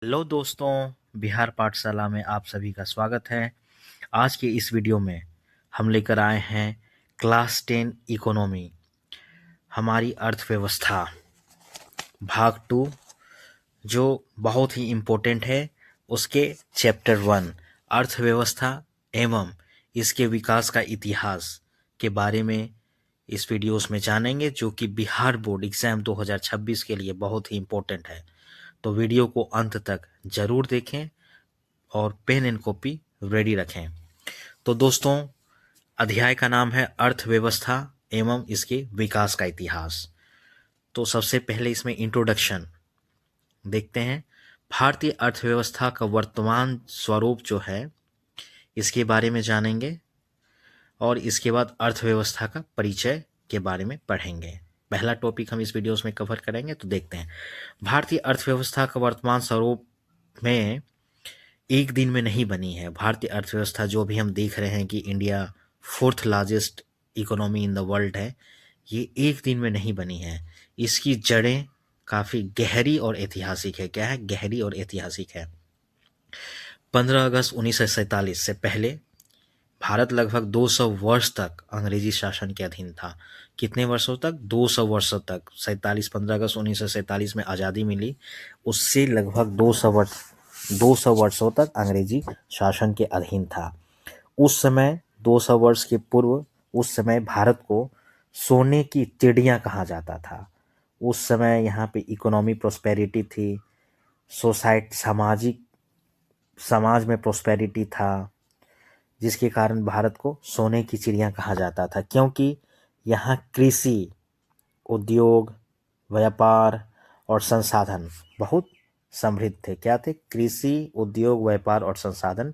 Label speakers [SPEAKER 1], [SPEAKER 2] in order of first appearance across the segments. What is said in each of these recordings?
[SPEAKER 1] Hello दोस्तों, बिहार पाठशाला में आप सभी का स्वागत है। आज के इस वीडियो में हम लेकर आए हैं क्लास 10 इकोनॉमी, हमारी अर्थव्यवस्था, भाग 2, जो बहुत ही इम्पोर्टेंट है। उसके चैप्टर 1 अर्थव्यवस्था एवं इसके विकास का इतिहास के बारे में इस वीडियोस में जानेंगे, जो कि बिहार बोर्ड एग्जाम 2026 के लिए बहुत ही इम्पोर्टेंट है। तो वीडियो को अंत तक जरूर देखें और पेन एंड कॉपी रेडी रखें। तो दोस्तों, अध्याय का नाम है अर्थव्यवस्था एवं इसके विकास का इतिहास। तो सबसे पहले इसमें इंट्रोडक्शन देखते हैं। भारतीय अर्थव्यवस्था का वर्तमान स्वरूप जो है, इसके बारे में जानेंगे और इसके बाद अर्थव्यवस्था का परिचय के बारे में पढ़ेंगे। पहला टॉपिक हम इस वीडियोस में कवर करेंगे। तो देखते हैं, भारतीय अर्थव्यवस्था का वर्तमान स्वरूप में एक दिन में नहीं बनी है। भारतीय अर्थव्यवस्था जो भी हम देख रहे हैं कि India fourth largest economy in the world है, ये एक दिन में नहीं बनी है। इसकी जड़ें काफ़ी गहरी और ऐतिहासिक है। क्या है? गहरी और ऐतिहासिक है। 15 अगस्त 1947 से पहले भारत लगभग 200 वर्ष तक अंग्रेजी शासन के अधीन था। कितने वर्षों तक? 200 वर्षों तक। 15 अगस्त 1947 में आज़ादी मिली, उससे लगभग 200 वर्षों तक अंग्रेजी शासन के अधीन था। उस समय 200 वर्ष के पूर्व, उस समय भारत को सोने की चिड़िया कहा जाता था। उस समय यहाँ पे इकोनॉमी प्रोस्पेरिटी थी, समाज में प्रोस्पेरिटी था, जिसके कारण भारत को सोने की चिड़िया कहा जाता था। क्योंकि यहाँ कृषि, उद्योग, व्यापार और संसाधन बहुत समृद्ध थे। क्या थे? कृषि, उद्योग, व्यापार और संसाधन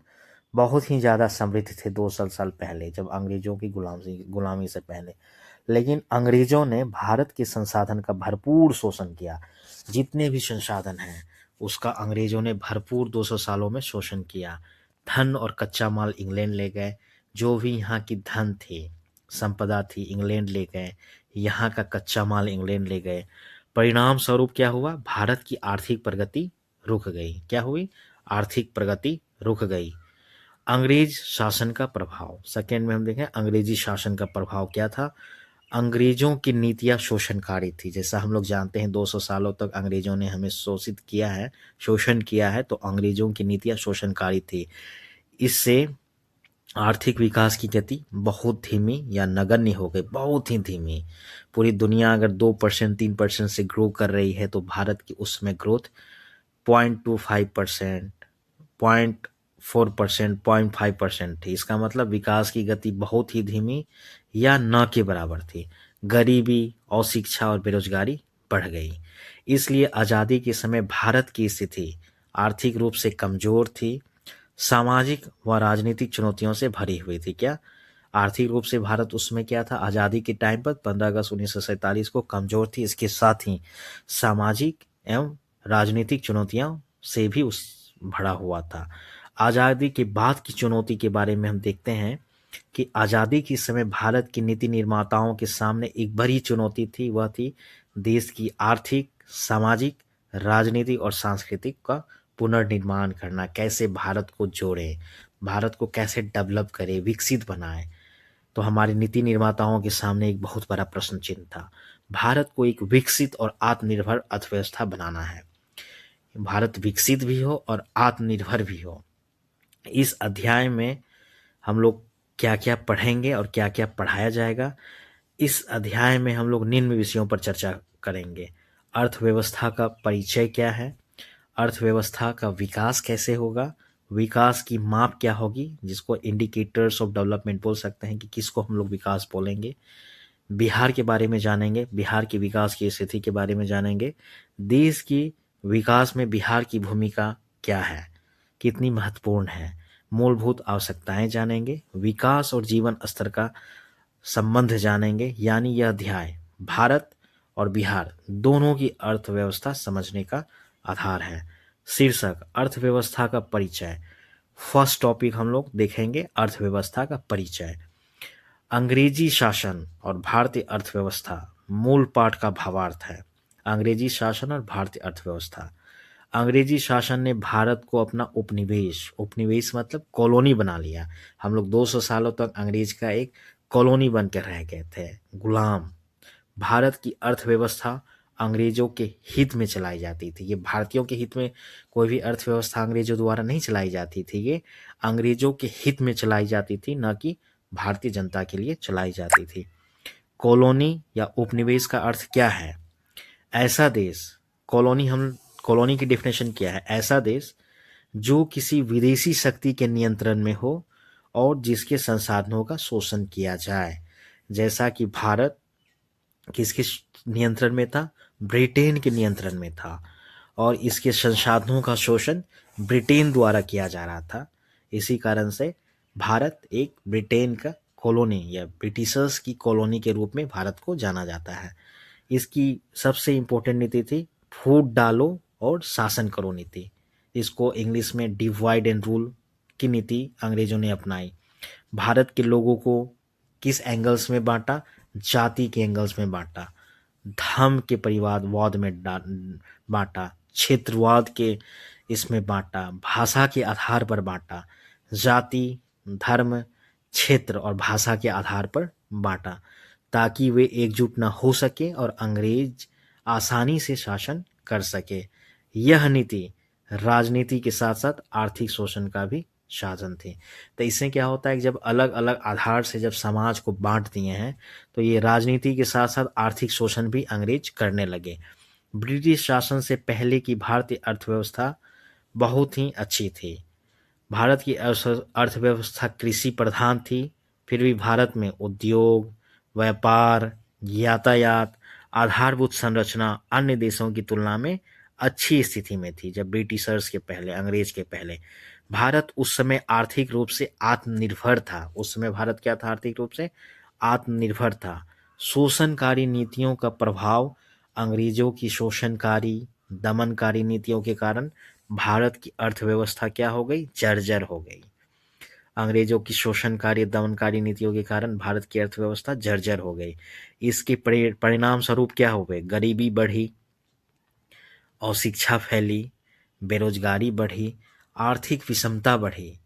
[SPEAKER 1] बहुत ही ज़्यादा समृद्ध थे 200 साल पहले, जब अंग्रेजों की गुलामी से पहले। लेकिन अंग्रेजों ने भारत के संसाधन का भरपूर शोषण किया। जितने भी संसाधन हैं उसका अंग्रेजों ने भरपूर 200 सालों में शोषण किया। धन और कच्चा माल इंग्लैंड ले गए। जो भी यहाँ की धन थी, संपदा थी, इंग्लैंड ले गए। यहाँ का कच्चा माल इंग्लैंड ले गए। परिणाम स्वरूप क्या हुआ? भारत की आर्थिक प्रगति रुक गई। क्या हुई? आर्थिक प्रगति रुक गई। अंग्रेज शासन का प्रभाव, सेकेंड में हम देखें अंग्रेजी शासन का प्रभाव क्या था। अंग्रेजों की नीतियां शोषणकारी थी। जैसा हम लोग जानते हैं 200 सालों तक अंग्रेजों ने हमें शोषित किया है, शोषण किया है, तो अंग्रेजों की नीतियां शोषणकारी थी। इससे आर्थिक विकास की गति बहुत धीमी या नगण्य हो गई, बहुत ही धीमी। पूरी दुनिया अगर 2% 3% से ग्रो कर रही है, तो भारत की उसमें ग्रोथ 0.25%, 0.4%, 0.5% थी। इसका मतलब विकास की गति बहुत ही धीमी या न के बराबर थी। गरीबी, अशिक्षा और बेरोजगारी बढ़ गई। इसलिए आज़ादी के समय भारत की स्थिति आर्थिक रूप से कमजोर थी, सामाजिक व राजनीतिक चुनौतियों से भरी हुई थी। क्या? आर्थिक रूप से भारत उसमें क्या था? आज़ादी के टाइम पर 15 अगस्त 1947 को कमजोर थी। इसके साथ ही सामाजिक एवं राजनीतिक चुनौतियों से भी उस भरा हुआ था। आज़ादी के बाद की चुनौती के बारे में हम देखते हैं कि आज़ादी के समय भारत के नीति निर्माताओं के सामने एक बड़ी चुनौती थी। वह थी देश की आर्थिक, सामाजिक, राजनीतिक और सांस्कृतिक का पुनर्निर्माण करना। कैसे भारत को जोड़े, भारत को कैसे डेवलप करे, विकसित बनाए। तो हमारे नीति निर्माताओं के सामने एक बहुत बड़ा प्रश्न चिन्ह था। भारत को एक विकसित और आत्मनिर्भर अर्थव्यवस्था बनाना है। भारत विकसित भी हो और आत्मनिर्भर भी हो। इस अध्याय में हम लोग क्या क्या पढ़ेंगे और क्या क्या पढ़ाया जाएगा, इस अध्याय में हम लोग निम्न विषयों पर चर्चा करेंगे। अर्थव्यवस्था का परिचय क्या है, अर्थव्यवस्था का विकास कैसे होगा, विकास की माप क्या होगी, जिसको इंडिकेटर्स ऑफ डेवलपमेंट बोल सकते हैं कि किसको हम लोग विकास बोलेंगे। बिहार के बारे में जानेंगे, बिहार की विकास की स्थिति के बारे में जानेंगे। देश की विकास में बिहार की भूमिका क्या है, कितनी महत्वपूर्ण है, मूलभूत आवश्यकताएं जानेंगे। विकास और जीवन स्तर का संबंध जानेंगे। यानी यह अध्याय भारत और बिहार दोनों की अर्थव्यवस्था समझने का आधार है। शीर्षक अर्थव्यवस्था का परिचय। फर्स्ट टॉपिक हम लोग देखेंगे अर्थव्यवस्था का परिचय। अंग्रेजी शासन और भारतीय अर्थव्यवस्था मूल पाठ का भावार्थ है। अंग्रेजी शासन और भारतीय अर्थव्यवस्था। अंग्रेजी शासन ने भारत को अपना उपनिवेश, उपनिवेश मतलब कॉलोनी बना लिया। हम लोग 200 सालों तक अंग्रेज का एक कॉलोनी बन के रह गए थे, गुलाम। भारत की अर्थव्यवस्था अंग्रेजों के हित में चलाई जाती थी। ये भारतीयों के हित में कोई भी अर्थव्यवस्था अंग्रेजों द्वारा नहीं चलाई जाती थी, ये अंग्रेजों के हित में चलाई जाती थी, न कि भारतीय जनता के लिए चलाई जाती थी। कॉलोनी या उपनिवेश का अर्थ क्या है? ऐसा देश, कॉलोनी हम कॉलोनी की डेफिनेशन क्या है? ऐसा देश जो किसी विदेशी शक्ति के नियंत्रण में हो और जिसके संसाधनों का शोषण किया जाए। जैसा कि भारत किसके नियंत्रण में था? ब्रिटेन के नियंत्रण में था, और इसके संसाधनों का शोषण ब्रिटेन द्वारा किया जा रहा था। इसी कारण से भारत एक ब्रिटेन का कॉलोनी या ब्रिटिशर्स की कॉलोनी के रूप में भारत को जाना जाता है। इसकी सबसे इम्पोर्टेंट नीति थी फूट डालो और शासन करो नीति। इसको इंग्लिश में डिवाइड एंड रूल की नीति अंग्रेजों ने अपनाई। भारत के लोगों को किस एंगल्स में बांटा? जाति के एंगल्स में बांटा, धर्म के परिवारवाद में बांटा, क्षेत्रवाद के इसमें बांटा, भाषा के आधार पर बांटा। जाति, धर्म, क्षेत्र और भाषा के आधार पर बांटा, ताकि वे एकजुट न हो सके और अंग्रेज आसानी से शासन कर सके। यह नीति राजनीति के साथ साथ आर्थिक शोषण का भी साधन थे। तो इससे क्या होता है कि जब अलग अलग आधार से जब समाज को बांट दिए हैं, तो ये राजनीति के साथ साथ आर्थिक शोषण भी अंग्रेज करने लगे। ब्रिटिश शासन से पहले की भारतीय अर्थव्यवस्था बहुत ही अच्छी थी। भारत की अर्थव्यवस्था कृषि प्रधान थी, फिर भी भारत में उद्योग, व्यापार, यातायात, आधारभूत संरचना अन्य देशों की तुलना में अच्छी स्थिति में थी। जब ब्रिटिशर्स के पहले, अंग्रेज के पहले, भारत उस समय आर्थिक रूप से आत्मनिर्भर था। उस समय भारत क्या था? आर्थिक रूप से आत्मनिर्भर था। शोषणकारी नीतियों का प्रभाव, अंग्रेजों की शोषणकारी दमनकारी नीतियों के कारण भारत की अर्थव्यवस्था क्या हो गई? जर्जर हो गई। अंग्रेजों की शोषणकारी दमनकारी नीतियों के कारण भारत की अर्थव्यवस्था जर्जर हो गई। इसके परिणाम स्वरूप क्या हो गए? गरीबी बढ़ी, अशिक्षा फैली, बेरोजगारी बढ़ी, आर्थिक विषमता बढ़ी,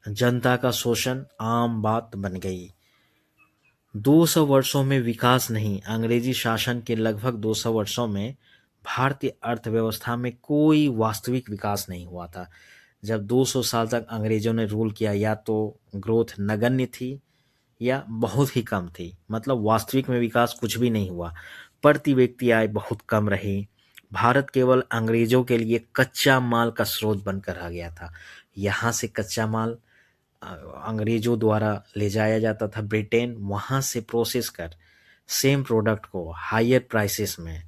[SPEAKER 1] जनता का शोषण आम बात बन गई। 200 वर्षों में विकास नहीं, अंग्रेजी शासन के लगभग 200 वर्षों में भारतीय अर्थव्यवस्था में कोई वास्तविक विकास नहीं हुआ था। जब 200 साल तक अंग्रेजों ने रूल किया, या तो ग्रोथ नगण्य थी या बहुत ही कम थी, मतलब वास्तविक में विकास कुछ भी नहीं हुआ। प्रति व्यक्ति आय बहुत कम रही। भारत केवल अंग्रेजों के लिए कच्चा माल का स्रोत बनकर रह गया था। यहाँ से कच्चा माल अंग्रेजों द्वारा ले जाया जाता था ब्रिटेन, वहाँ से प्रोसेस कर सेम प्रोडक्ट को हायर प्राइसेस में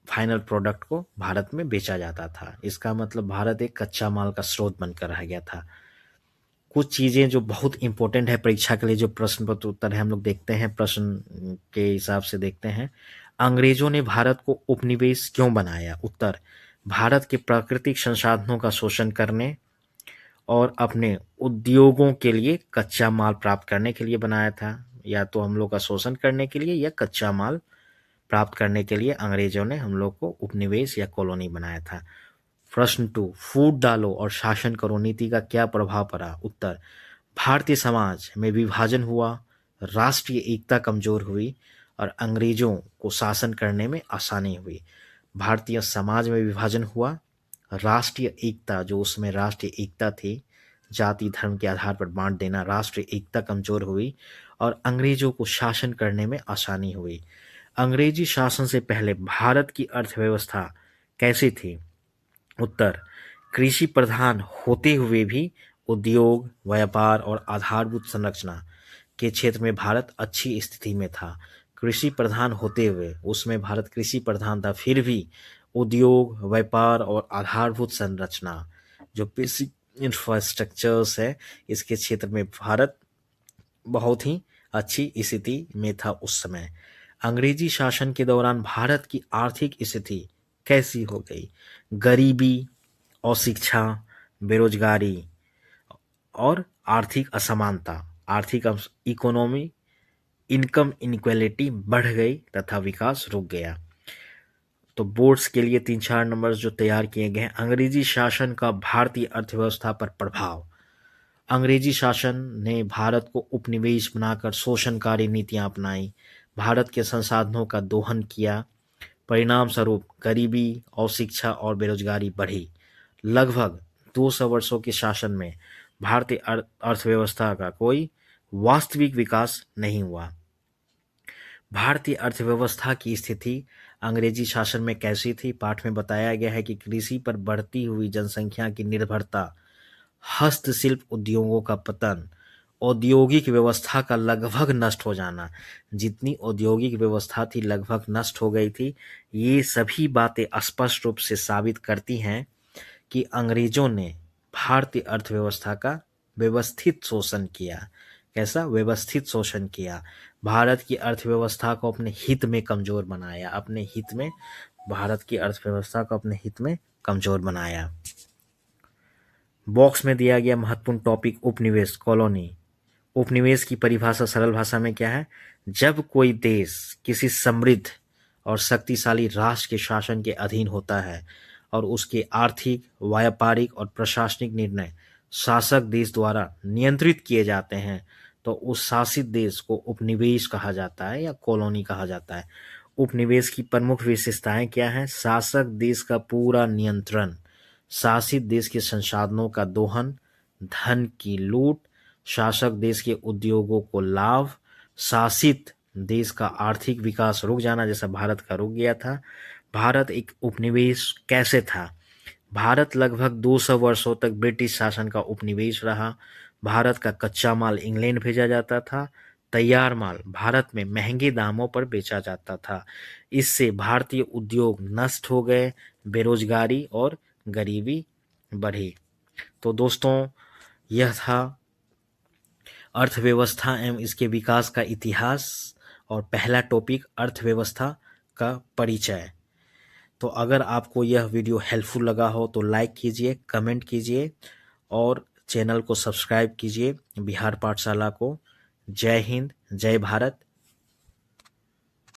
[SPEAKER 1] फाइनल प्रोडक्ट को भारत में बेचा जाता था। इसका मतलब भारत एक कच्चा माल का स्रोत बनकर रह गया था। कुछ चीज़ें जो बहुत इंपॉर्टेंट है परीक्षा के लिए, जो प्रश्न पत्र उत्तर है, हम लोग देखते हैं, प्रश्न के हिसाब से देखते हैं। अंग्रेजों ने भारत को उपनिवेश क्यों बनाया? उत्तर, भारत के प्राकृतिक संसाधनों का शोषण करने और अपने उद्योगों के लिए कच्चा माल प्राप्त करने के लिए बनाया था। या तो हम लोग का शोषण करने के लिए या कच्चा माल प्राप्त करने के लिए अंग्रेजों ने हम लोग को उपनिवेश या कॉलोनी बनाया था। प्रश्न 2, फूट डालो और शासन करो नीति का क्या प्रभाव पड़ा? उत्तर, भारतीय समाज में विभाजन हुआ, राष्ट्रीय एकता कमजोर हुई और अंग्रेजों को शासन करने में आसानी हुई। भारतीय समाज में विभाजन हुआ, राष्ट्रीय एकता, जो उसमें राष्ट्रीय एकता थी, जाति धर्म के आधार पर बांट देना, राष्ट्रीय एकता कमजोर हुई और अंग्रेजों को शासन करने में आसानी हुई। अंग्रेजी शासन से पहले भारत की अर्थव्यवस्था कैसी थी? उत्तर, कृषि प्रधान होते हुए भी उद्योग, व्यापार और आधारभूत संरचना के क्षेत्र में भारत अच्छी स्थिति में था। कृषि प्रधान होते हुए, उसमें भारत कृषि प्रधान था, फिर भी उद्योग, व्यापार और आधारभूत संरचना, जो बेसिक इंफ्रास्ट्रक्चर्स है, इसके क्षेत्र में भारत बहुत ही अच्छी स्थिति में था उस समय। अंग्रेजी शासन के दौरान भारत की आर्थिक स्थिति कैसी हो गई? गरीबी, अशिक्षा, बेरोजगारी और आर्थिक असमानता, आर्थिक इकोनॉमी इनकम इनक्वालिटी बढ़ गई तथा विकास रुक गया। तो बोर्ड्स के लिए 3-4 नंबर जो तैयार किए गए हैं। अंग्रेजी शासन का भारतीय अर्थव्यवस्था पर प्रभाव। अंग्रेजी शासन ने भारत को उपनिवेश बनाकर शोषणकारी नीतियां अपनाई, भारत के संसाधनों का दोहन किया। परिणाम स्वरूप गरीबी, अशिक्षा और बेरोजगारी बढ़ी। लगभग 200 वर्षों के शासन में भारतीय अर्थव्यवस्था का कोई वास्तविक विकास नहीं हुआ। भारतीय अर्थव्यवस्था की स्थिति अंग्रेजी शासन में कैसी थी? पाठ में बताया गया है कि कृषि पर बढ़ती हुई जनसंख्या की निर्भरता, हस्तशिल्प उद्योगों का पतन, औद्योगिक व्यवस्था का लगभग नष्ट हो जाना। जितनी औद्योगिक व्यवस्था थी लगभग नष्ट हो गई थी। ये सभी बातें स्पष्ट रूप से साबित करती हैं कि अंग्रेजों ने भारतीय अर्थव्यवस्था का व्यवस्थित शोषण किया। कैसा? व्यवस्थित शोषण किया। भारत की अर्थव्यवस्था को अपने हित में कमजोर बनाया। अपने हित में भारत की अर्थव्यवस्था को अपने हित में कमजोर बनाया। बॉक्स में दिया गया महत्वपूर्ण टॉपिक उपनिवेश, कॉलोनी। उपनिवेश की परिभाषा सरल भाषा में क्या है? जब कोई देश किसी समृद्ध और शक्तिशाली राष्ट्र के शासन के अधीन होता है और उसके आर्थिक, व्यापारिक और प्रशासनिक निर्णय शासक देश द्वारा नियंत्रित किए जाते हैं, तो उस शासित देश को उपनिवेश कहा जाता है या कॉलोनी कहा जाता है। उपनिवेश की प्रमुख विशेषताएं क्या हैं? शासक देश का पूरा नियंत्रण, शासित देश के संसाधनों का दोहन, धन की लूट, शासक देश के उद्योगों को लाभ, शासित देश का आर्थिक विकास रुक जाना, जैसा भारत का रुक गया था। भारत एक उपनिवेश कैसे था? भारत लगभग 200 वर्षों तक ब्रिटिश शासन का उपनिवेश रहा। भारत का कच्चा माल इंग्लैंड भेजा जाता था, तैयार माल भारत में महंगे दामों पर बेचा जाता था। इससे भारतीय उद्योग नष्ट हो गए, बेरोजगारी और गरीबी बढ़ी। तो दोस्तों, यह था अर्थव्यवस्था एवं इसके विकास का इतिहास और पहला टॉपिक अर्थव्यवस्था का परिचय। तो अगर आपको यह वीडियो हेल्पफुल लगा हो तो लाइक कीजिए, कमेंट कीजिए और चैनल को सब्सक्राइब कीजिए बिहार पाठशाला को। जय हिंद, जय भारत,